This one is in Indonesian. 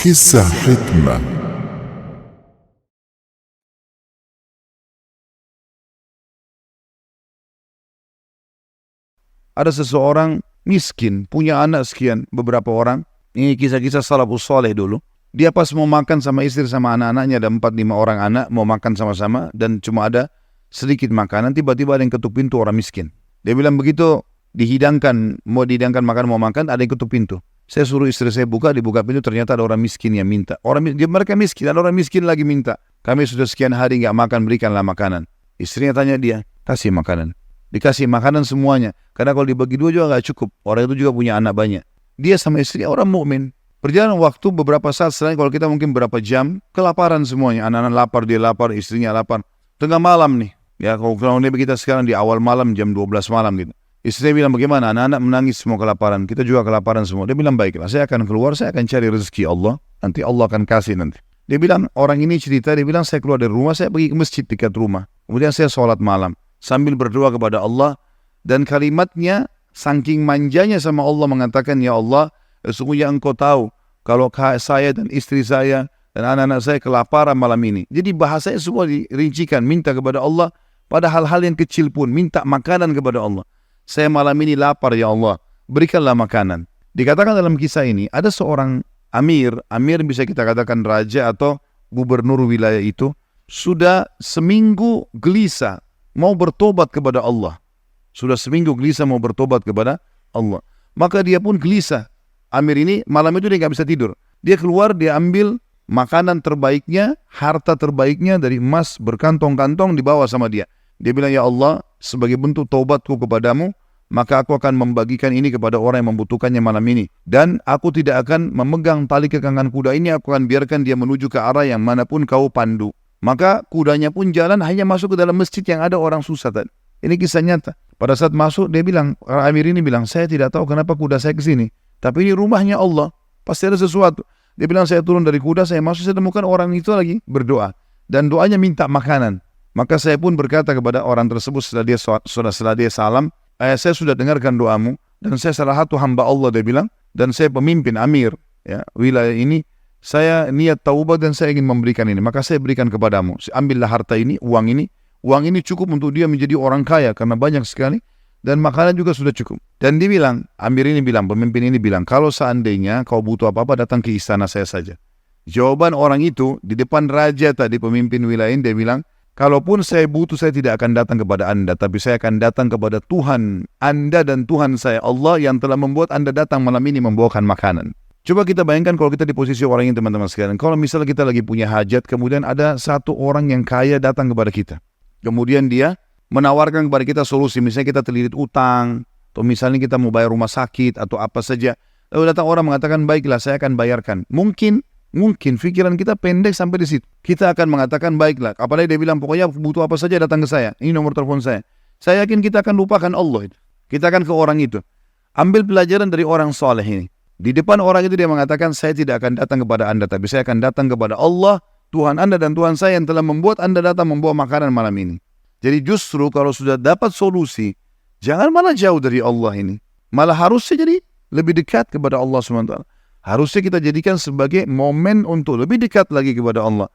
Kisah Hikmah. Ada seseorang miskin, punya anak sekian, beberapa orang. Ini kisah-kisah salafus soleh dulu. Dia pas mau makan sama istri sama anak-anaknya, ada 4-5 orang anak, mau makan sama-sama, dan cuma ada sedikit makanan, tiba-tiba ada yang ketuk pintu, orang miskin. Dia bilang begitu, mau dihidangkan makan, mau makan, ada yang ketuk pintu. Saya suruh istri saya buka, dibuka pintu, ternyata ada orang miskin yang minta. Mereka miskin, ada orang miskin lagi minta. Kami sudah sekian hari nggak makan, berikanlah makanan. Istrinya tanya dia, kasih makanan. Dikasih makanan semuanya. Karena kalau dibagi dua juga nggak cukup. Orang itu juga punya anak banyak. Dia sama istrinya orang mukmin. Berjalan waktu beberapa saat selain kalau kita mungkin berapa jam, kelaparan semuanya. Anak-anak lapar, dia lapar, istrinya lapar. Tengah malam nih. Ya kalau kita sekarang di awal malam, jam 12 malam gitu. Istrinya bilang bagaimana? Anak-anak menangis semua kelaparan. Kita juga kelaparan semua. Dia bilang baiklah, saya akan keluar, saya akan cari rezeki Allah. Nanti Allah akan kasih nanti. Dia bilang, orang ini cerita, dia bilang saya keluar dari rumah, saya pergi ke masjid dekat rumah. Kemudian saya sholat malam. Sambil berdoa kepada Allah, dan kalimatnya saking manjanya sama Allah mengatakan, ya Allah, sesungguhnya engkau tahu kalau saya dan istri saya dan anak-anak saya kelaparan malam ini. Jadi bahasanya semua dirincikan, minta kepada Allah pada hal-hal yang kecil pun, minta makanan kepada Allah. Saya malam ini lapar ya Allah, berikanlah makanan. Dikatakan dalam kisah ini ada seorang amir bisa kita katakan raja atau gubernur wilayah itu, sudah seminggu gelisah mau bertobat kepada Allah. Sudah seminggu gelisah mau bertobat kepada Allah. Maka dia pun gelisah. Amir ini malam itu dia nggak bisa tidur. Dia keluar, dia ambil makanan terbaiknya, harta terbaiknya dari emas berkantong-kantong dibawa sama dia. Dia bilang, ya Allah, sebagai bentuk taubatku kepadamu, maka aku akan membagikan ini kepada orang yang membutuhkannya malam ini. Dan aku tidak akan memegang tali kekangan kuda ini, aku akan biarkan dia menuju ke arah yang manapun kau pandu. Maka kudanya pun jalan hanya masuk ke dalam masjid yang ada orang susah tadi. Ini kisah nyata. Pada saat masuk dia bilang, Amir ini bilang, saya tidak tahu kenapa kuda saya ke sini. Tapi ini rumahnya Allah. Pasti ada sesuatu. Dia bilang, saya turun dari kuda, saya masuk, saya temukan orang itu lagi berdoa. Dan doanya minta makanan. Maka saya pun berkata kepada orang tersebut setelah dia salam, saya sudah dengarkan doamu. Dan saya salah satu hamba Allah, dia bilang. Dan saya pemimpin Amir ya, wilayah ini. Saya niat taubat dan saya ingin memberikan ini. Maka saya berikan kepadamu. Ambillah harta ini, uang ini. Uang ini cukup untuk dia menjadi orang kaya karena banyak sekali. Dan makanan juga sudah cukup. Dan dia bilang, Amir ini bilang, pemimpin ini bilang, kalau seandainya kau butuh apa-apa datang ke istana saya saja. Jawaban orang itu di depan raja tadi, pemimpin wilayah ini, dia bilang, kalaupun saya butuh saya tidak akan datang kepada anda. Tapi saya akan datang kepada Tuhan anda dan Tuhan saya, Allah yang telah membuat anda datang malam ini membawakan makanan. Coba kita bayangkan kalau kita di posisi orang ini teman-teman sekalian. Kalau misalnya kita lagi punya hajat, kemudian ada satu orang yang kaya datang kepada kita. Kemudian dia menawarkan kepada kita solusi. Misalnya kita terlilit utang, atau misalnya kita mau bayar rumah sakit, atau apa saja. Lalu datang orang mengatakan, baiklah saya akan bayarkan. Mungkin pikiran kita pendek sampai di situ. Kita akan mengatakan, baiklah. Apalagi dia bilang, pokoknya butuh apa saja datang ke saya. Ini nomor telepon saya. Saya yakin kita akan lupakan Allah itu. Kita akan ke orang itu. Ambil pelajaran dari orang soleh ini. Di depan orang itu dia mengatakan, saya tidak akan datang kepada anda, tapi saya akan datang kepada Allah, Tuhan anda dan Tuhan saya yang telah membuat anda datang membawa makanan malam ini. Jadi justru kalau sudah dapat solusi, jangan malah jauh dari Allah ini. Malah harusnya jadi lebih dekat kepada Allah SWT. Harusnya kita jadikan sebagai momen untuk lebih dekat lagi kepada Allah.